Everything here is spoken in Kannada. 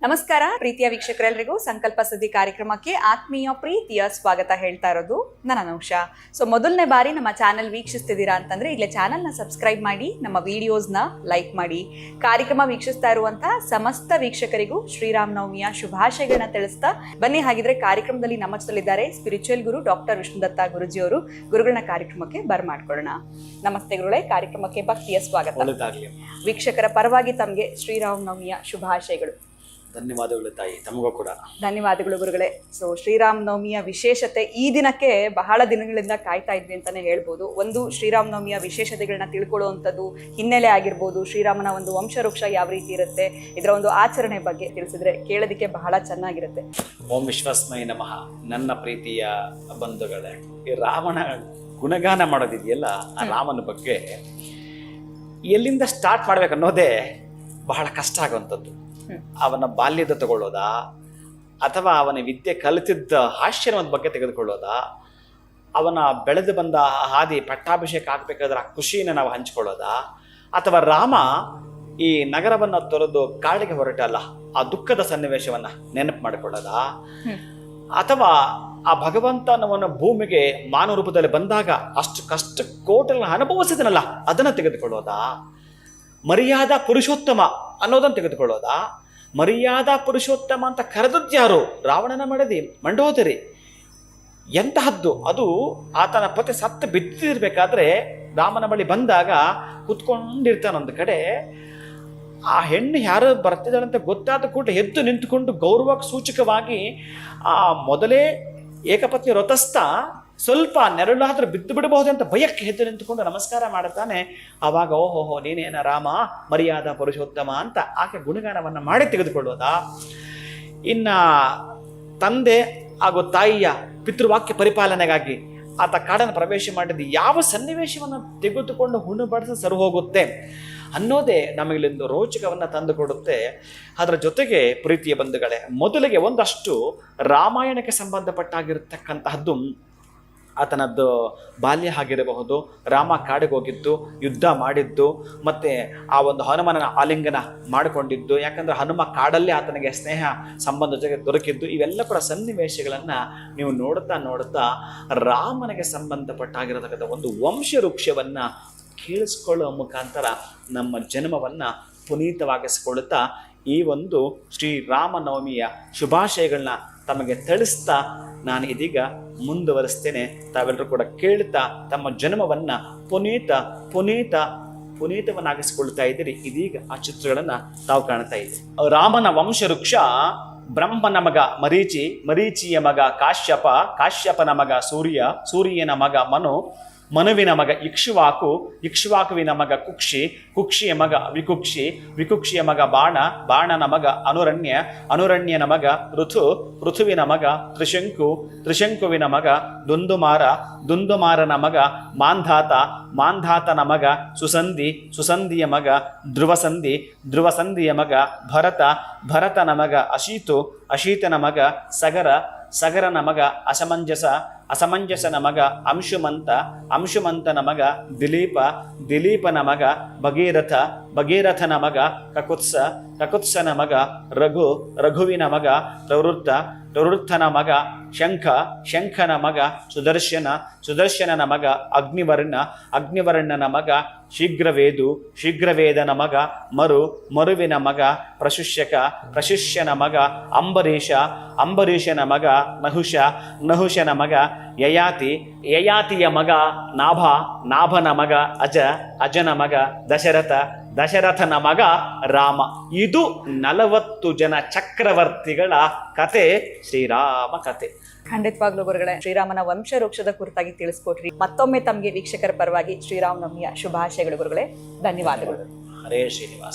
ನಮಸ್ಕಾರ ಪ್ರೀತಿಯ ವೀಕ್ಷಕರೆಲ್ಲರಿಗೂ ಸಂಕಲ್ಪ ಸುದ್ದಿ ಕಾರ್ಯಕ್ರಮಕ್ಕೆ ಆತ್ಮೀಯ ಪ್ರೀತಿಯ ಸ್ವಾಗತ ಹೇಳ್ತಾ ಇರೋದು ನನ್ನ ಅನುಷಾ. ಸೊ ಮೊದಲನೇ ಬಾರಿ ನಮ್ಮ ಚಾನೆಲ್ ವೀಕ್ಷಿಸ್ತಿದ್ದೀರಾ ಅಂತಂದ್ರೆ ಇಲ್ಲೇ ಚಾನೆಲ್ನ ಸಬ್ಸ್ಕ್ರೈಬ್ ಮಾಡಿ, ನಮ್ಮ ವಿಡಿಯೋಸ್ನ ಲೈಕ್ ಮಾಡಿ. ಕಾರ್ಯಕ್ರಮ ವೀಕ್ಷಿಸ್ತಾ ಇರುವಂತಹ ಸಮಸ್ತ ವೀಕ್ಷಕರಿಗೂ ಶ್ರೀರಾಮನವಮಿಯ ಶುಭಾಶಯಗಳನ್ನ ತಿಳಿಸ್ತಾ ಬನ್ನಿ. ಹಾಗಿದ್ರೆ ಕಾರ್ಯಕ್ರಮದಲ್ಲಿ ನಮ್ಮ ಜೊತೆಲಿದ್ದಾರೆ ಸ್ಪಿರಿಚುವಲ್ ಗುರು ಡಾಕ್ಟರ್ ವಿಷ್ಣುದತ್ತ ಗುರುಜಿಯವರು. ಗುರುಗಳನ್ನ ಕಾರ್ಯಕ್ರಮಕ್ಕೆ ಬರ್ಮಾಡ್ಕೊಳ್ಳೋಣ. ನಮಸ್ತೆ ಗುರುಗಳೇ, ಕಾರ್ಯಕ್ರಮಕ್ಕೆ ಭಕ್ತಿಯ ಸ್ವಾಗತ. ವೀಕ್ಷಕರ ಪರವಾಗಿ ತಮಗೆ ಶ್ರೀರಾಮನವಮಿಯ ಶುಭಾಶಯಗಳು. ಧನ್ಯವಾದಗಳು ತಾಯಿ, ತಮಗೂ ಕೂಡ ಧನ್ಯವಾದಗಳು ಗುರುಗಳೇ. ಸೊ ಶ್ರೀರಾಮನವಮಿಯ ವಿಶೇಷತೆ ಈ ದಿನಕ್ಕೆ ಬಹಳ ದಿನಗಳಿಂದ ಕಾಯ್ತಾ ಇದ್ವಿ ಅಂತಾನೆ ಹೇಳ್ಬೋದು. ಒಂದು ಶ್ರೀರಾಮನವಮಿಯ ವಿಶೇಷತೆಗಳನ್ನ ತಿಳ್ಕೊಳ್ಳುವಂಥದ್ದು ಹಿನ್ನೆಲೆ ಆಗಿರ್ಬೋದು, ಶ್ರೀರಾಮನ ಒಂದು ವಂಶವೃಕ್ಷ ಯಾವ ರೀತಿ ಇರುತ್ತೆ, ಇದರ ಒಂದು ಆಚರಣೆ ಬಗ್ಗೆ ತಿಳಿಸಿದ್ರೆ ಕೇಳೋದಕ್ಕೆ ಬಹಳ ಚೆನ್ನಾಗಿರುತ್ತೆ. ಓಂ ವಿಶ್ವಸ್ಮೈ ನಮಃ. ನನ್ನ ಪ್ರೀತಿಯ ಬಂಧುಗಳೇ, ಈ ರಾಮನ ಗುಣಗಾನ ಮಾಡೋದಿದೆಯಲ್ಲ, ಆ ರಾಮನ ಬಗ್ಗೆ ಎಲ್ಲಿಂದ ಸ್ಟಾರ್ಟ್ ಮಾಡ್ಬೇಕನ್ನೋದೇ ಬಹಳ ಕಷ್ಟ ಆಗುವಂಥದ್ದು. ಅವನ ಬಾಲ್ಯದ ತಗೊಳ್ಳೋದಾ, ಅಥವಾ ಅವನ ವಿದ್ಯೆ ಕಲಿತಿದ್ದ ಆಶ್ರಮದ ಬಗ್ಗೆ ತೆಗೆದುಕೊಳ್ಳೋದಾ, ಅವನ ಬೆಳೆದು ಬಂದ ಹಾದಿ ಪಟ್ಟಾಭಿಷೇಕ ಆಗ್ಬೇಕಾದ್ರೆ ಆ ಖುಷಿನ ನಾವು ಹಂಚ್ಕೊಳ್ಳೋದಾ, ಅಥವಾ ರಾಮ ಈ ನಗರವನ್ನು ತೊರೆದು ಕಾಡಿಗೆ ಹೊರಟಲ್ಲ ಆ ದುಃಖದ ಸನ್ನಿವೇಶವನ್ನ ನೆನಪು ಮಾಡಿಕೊಳ್ಳೋದಾ, ಅಥವಾ ಆ ಭಗವಂತನವನ ಭೂಮಿಗೆ ಮಾನವ ರೂಪದಲ್ಲಿ ಬಂದಾಗ ಅಷ್ಟು ಕಷ್ಟ ಕೋಟೆಗಳನ್ನ ಅನುಭವಿಸಿದನಲ್ಲ ಅದನ್ನು ತೆಗೆದುಕೊಳ್ಳೋದಾ, ಮರ್ಯಾದಾ ಪುರುಷೋತ್ತಮ ಅನ್ನೋದನ್ನು ತೆಗೆದುಕೊಳ್ಳೋದಾ, ಮರ್ಯಾದಾ ಪುರುಷೋತ್ತಮ ಅಂತ ಕರೆದದ್ಯಾರು? ರಾವಣನ ಮಂಡೋದರಿ. ಎಂತಹದ್ದು ಅದು! ಆತನ ಪತಿ ಸತ್ತು ಬಿದ್ದಿರ್ಬೇಕಾದ್ರೆ ರಾಮನ ಬಳಿ ಬಂದಾಗ ಕುತ್ಕೊಂಡಿರ್ತಾನೊಂದು ಕಡೆ. ಆ ಹೆಣ್ಣು ಯಾರು ಬರ್ತಿದ್ದಾಳಂತ ಗೊತ್ತಾದ ಕೂಡ ಎದ್ದು ನಿಂತುಕೊಂಡು ಗೌರವ ಸೂಚಕವಾಗಿ ಆ ಮೊದಲೇ ಏಕಪತ್ನಿ ವ್ರತಸ್ಥ ಸ್ವಲ್ಪ ನೆರಳಾದ್ರೂ ಬಿದ್ದು ಬಿಡಬಹುದಂತ ಭಯಕ್ಕೆ ಎದ್ದು ನಿಂತುಕೊಂಡು ನಮಸ್ಕಾರ ಮಾಡುತ್ತಾನೆ. ಆವಾಗ ಓಹೋಹೋ ನೀನೇನ ರಾಮ, ಮರ್ಯಾದಾ ಪುರುಷೋತ್ತಮ ಅಂತ ಆಕೆ ಗುಣಗಾನವನ್ನ ಮಾಡಿ ತೆಗೆದುಕೊಳ್ಳೋದಾ, ಇನ್ನ ತಂದೆ ಹಾಗೂ ತಾಯಿಯ ಪಿತೃವಾಕ್ಯ ಪರಿಪಾಲನೆಗಾಗಿ ಆತ ಕಾಡನ್ನು ಪ್ರವೇಶ ಮಾಡಿದ್ದು ಯಾವ ಸನ್ನಿವೇಶವನ್ನು ತೆಗೆದುಕೊಂಡು ಹುಣ್ಣುಬಡಿಸ ಸರು ಹೋಗುತ್ತೆ ಅನ್ನೋದೇ ನಮಗಿಲ್ಲಿಂದು ರೋಚಕವನ್ನು ತಂದುಕೊಡುತ್ತೆ. ಅದರ ಜೊತೆಗೆ ಪ್ರೀತಿಯ ಬಂಧುಗಳೇ, ಮೊದಲಿಗೆ ಒಂದಷ್ಟು ರಾಮಾಯಣಕ್ಕೆ ಸಂಬಂಧಪಟ್ಟಾಗಿರ್ತಕ್ಕಂತಹದ್ದು ಆತನದ್ದು ಬಾಲ್ಯ ಆಗಿರಬಹುದು. ರಾಮ ಕಾಡಿಗೆ ಹೋಗಿದ್ದು, ಯುದ್ಧ ಮಾಡಿದ್ದು, ಮತ್ತೆ ಆ ಒಂದು ಹನುಮನ ಆಲಿಂಗನ ಮಾಡಿಕೊಂಡಿದ್ದು, ಯಾಕಂದ್ರೆ ಹನುಮ ಕಾಡಲ್ಲೇ ಆತನಿಗೆ ಸ್ನೇಹ ಸಂಬಂಧ ಜೊತೆಗೆ ದೊರಕಿದ್ದು. ಇವೆಲ್ಲ ಕೂಡ ಸನ್ನಿವೇಶಗಳನ್ನು ನೀವು ನೋಡುತ್ತಾ ರಾಮನಿಗೆ ಸಂಬಂಧಪಟ್ಟಾಗಿರತಕ್ಕಂಥ ಒಂದು ವಂಶವೃಕ್ಷವನ್ನು ಕೇಳಿಸ್ಕೊಳ್ಳುವ ಮುಖಾಂತರ ನಮ್ಮ ಜನ್ಮವನ್ನು ಪುನೀತವಾಗಿಸಿಕೊಳ್ಳುತ್ತಾ ಈ ಒಂದು ಶ್ರೀರಾಮನವಮಿಯ ಶುಭಾಶಯಗಳನ್ನ ತಮಗೆ ತಿಳಿಸ್ತಾ ನಾನು ಇದೀಗ ಮುಂದುವರಿಸ್ತೇನೆ. ತಾವೆಲ್ಲರೂ ಕೂಡ ಕೇಳ್ತಾ ತಮ್ಮ ಜನ್ಮವನ್ನ ಪುನೀತವನ್ನಾಗಿಸಿಕೊಳ್ತಾ ಇದ್ದೀರಿ. ಇದೀಗ ಆ ಚಿತ್ರಗಳನ್ನ ತಾವು ಕಾಣ್ತಾ ಇದ್ದೀರಿ. ರಾಮನ ವಂಶವೃಕ್ಷ ಬ್ರಹ್ಮನ ಮಗ ಮರೀಚಿ, ಮರೀಚಿಯ ಮಗ ಕಾಶ್ಯಪ, ಕಾಶ್ಯಪನ ಮಗ ಸೂರ್ಯ, ಸೂರ್ಯನ ಮಗ ಮನು, ಮನುವಿನ ಮಗ ಇಕ್ಷ್ವಾಕು, ಇಕ್ಷ್ವಾಕುವಿನ ಮಗ ಕುಕ್ಷಿ, ಕುಕ್ಷಿಯ ಮಗ ವಿಕುಕ್ಷಿ, ವಿಕುಕ್ಷಿಯ ಮಗ ಬಾಣ, ಬಾಣನ ಮಗ ಅನುರಣ್ಯ, ಅನುರಣ್ಯನ ಮಗ ಋತು, ಋತುವಿನ ಮಗ ತ್ರಿಶಂಕು, ತ್ರಿಶಂಕುವಿನ ಮಗ ದುಂದುಮಾರ, ದುಂದುಮಾರನ ಮಗ ಮಾಂಧಾತ, ಮಾಂಧಾತನ ಮಗ ಸುಸಂಧಿ, ಸುಸಂಧಿಯ ಮಗ ಧ್ರುವಸಂಧಿ, ಧ್ರುವಸಂಧಿಯ ಮಗ ಭರತ, ಭರತನ ಮಗ ಅಶೀತು, ಅಶೀತನ ಮಗ ಸಗರ, ಸಗರನ ಮಗ ಅಸಮಂಜಸ, ಅಸಮಂಜಸನ ಮಗ ಅಂಶುಮಂತ, ಅಂಶುಮಂತನ ಮಗ ದಿಲೀಪ, ದಿಲೀಪನ ಮಗ ಭಗೀರಥ, ಭಗೀರಥನ ಮಗ ಕಕುತ್ಸ, ಕಕುತ್ಸನ ಮಗ ರಘು, ರಘುವಿನ ಮಗ ಪ್ರವೃತ್ತ, ಪ್ರವೃತ್ತನ ಮಗ ಶಂಖ, ಶಂಖನ ಮಗ ಸುದರ್ಶನ, ಸುದರ್ಶನನ ಮಗ ಅಗ್ನಿವರ್ಣ, ಅಗ್ನಿವರ್ಣನ ಮಗ ಶೀಘ್ರವೇದು, ಶೀಘ್ರವೇದನ ಮಗ ಮರು, ಮರುವಿನ ಮಗ ಪ್ರಶುಷ್ಯಕ, ಪ್ರಶುಷ್ಯನ ಮಗ ಅಂಬರೀಷ, ಅಂಬರೀಷನ ಮಗ ನಹುಷ, ನಹುಷನ ಮಗ ಯಯಾತಿ, ಯಯಾತಿಯ ಮಗ ನಾಭ, ನಾಭನ ಮಗ ಅಜ, ಅಜನ ಮಗ ದಶರಥ, ದಶರಥನ ಮಗ ರಾಮ. ಇದು 40 ಜನ ಚಕ್ರವರ್ತಿಗಳ ಕತೆ, ಶ್ರೀರಾಮ ಕತೆ. ಖಂಡಿತವಾಗ್ಲೂ ಗುರುಗಳೇ, ಶ್ರೀರಾಮನ ವಂಶವೃಕ್ಷದ ಕುರಿತಾಗಿ ತಿಳಿಸ್ಕೊಟ್ರಿ. ಮತ್ತೊಮ್ಮೆ ತಮಗೆ ವೀಕ್ಷಕರ ಪರವಾಗಿ ಶ್ರೀರಾಮನವಮಿಯ ಶುಭಾಶಯಗಳು ಗುರುಗಳೇ. ಧನ್ಯವಾದಗಳು. ಹರೇ ಶ್ರೀನಿವಾಸ.